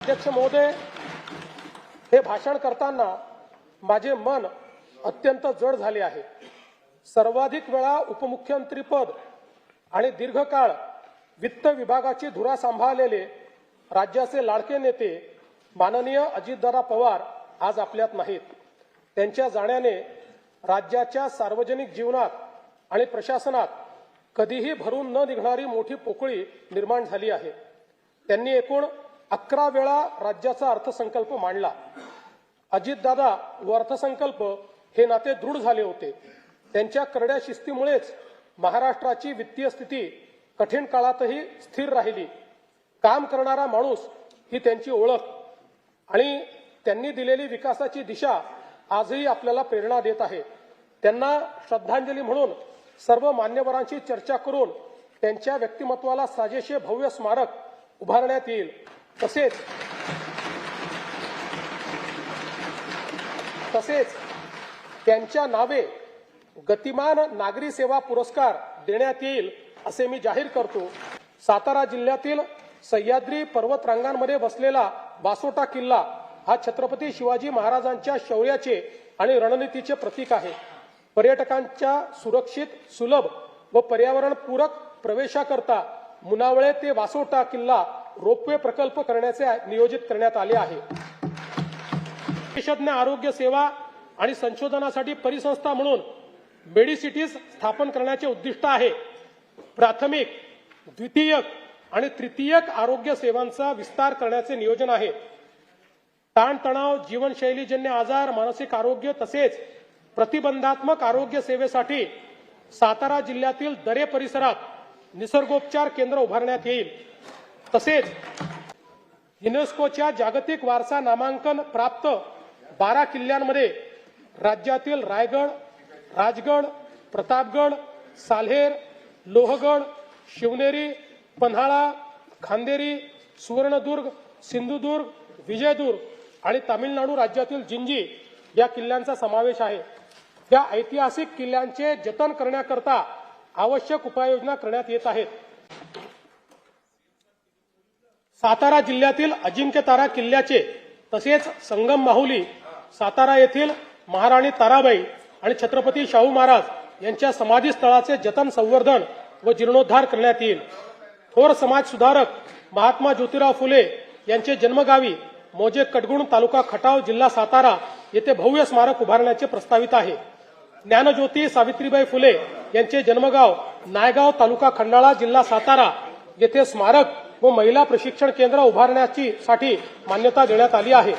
अध्यक्ष महोदय, हे भाषण करताना माझे मन अत्यंत जड झाले आहे। सर्वाधिक वेळा उपमुख्यमंत्रीपद आणि दीर्घकाळ वित्त विभागाची धुरा सांभाळलेले राज्याचे लाडके नेते माननीय अजितदादा पवार आज आपल्यात नाहीत। त्यांच्या जाण्याने राज्याच्या सार्वजनिक जीवनात आणि प्रशासनात कधीही भरून न निघणारी मोठी पोकळी निर्माण झाली आहे। त्यांनी एकूण 11 वेळा राज्याचा अर्थसंकल्प मांडला। अजितदादा व अर्थसंकल्प हे नाते दृढ झाले होते। त्यांच्या करड्या शिस्तीमुळेच महाराष्ट्राची वित्तीय स्थिती कठीण काळातही स्थिर राहिली। काम करणारा माणूस ही त्यांची ओळख आणि त्यांनी दिलेली विकासाची दिशा आजही आपल्याला प्रेरणा देत आहे। त्यांना श्रद्धांजली म्हणून सर्व मान्यवरांची चर्चा करून त्यांच्या व्यक्तिमत्वाला साजेसे भव्य स्मारक उभारण्यात येईल। तसेच त्यांच्या नावे गतिमान नागरी सेवा पुरस्कार देण्यात येईल असे मी जाहीर करतो। सातारा जिल्ह्यातील सह्याद्री पर्वतरांगांमध्ये बसलेला वासोटा किल्ला हा छत्रपती शिवाजी महाराजांच्या शौर्याचे आणि रणनीतीचे प्रतीक आहे। पर्यटकांच्या सुरक्षित, सुलभ व पर्यावरणपूरक प्रवेशाकरता मुनावळे ते वासोटा किल्ला रोपवे प्रकल्प करण्याचे नियोजित करण्यात आले आहे। विशेषज्ञ आरोग्य सेवा आणि संशोधनासाठी परिसंस्था म्हणून मेडिसिटीज स्थापन करण्याचे उद्दिष्ट आहे। प्राथमिक, द्वितीयक आणि तृतीयक आरोग्य सेवांचा विस्तार करण्याचे नियोजन आहे। ताणतणाव, जीवनशैलीजन्य आजार, मानसिक आरोग्य तसेच प्रतिबंधात्मक आरोग्य सेवेसाठी सातारा जिल्ह्यातील दरे परिसरात निसर्गोपचार केंद्र उभारण्यात येईल। तसेच युनेस्कोच्या जागतिक वारसा नामांकन प्राप्त 12 किल्ल्यांमध्ये राज्यातील रायगड, राजगड, प्रतापगड, साल्हेर, लोहगड, शिवनेरी, पन्हाळा, खांदेरी, सुवर्णदुर्ग, सिंधुदुर्ग, विजयदुर्ग आणि तामिळनाडू राज्यातील जिंजी या किल्ल्यांचा समावेश आहे। या ऐतिहासिक किल्ल्यांचे जतन करण्याकरता आवश्यक उपाययोजना करण्यात येत आहेत। सातारा जिल्ह्यातील अजिंक्यतारा किल्ल्याचे तसेच संगम माहुली, सातारा येथील महाराणी ताराबाई आणि छत्रपती शाहू महाराज यांच्या समाधीस्थळाचे जतन, संवर्धन व जीर्णोद्धार करण्यात येईल। थोर समाज सुधारक महात्मा ज्योतिराव फुले यांचे जन्मगावी मोजे कटगुण, तालुका खटाव, जिल्हा सातारा येथे भव्य स्मारक उभारण्याचे प्रस्तावित आहे। ज्ञानज्योती सावित्रीबाई फुले यांचे जन्मगाव नायगाव, तालुका खंडाळा, जिल्हा सातारा येथे स्मारक व महिला प्रशिक्षण केंद्र उभारण्याची मान्यता देण्यात आली आहे।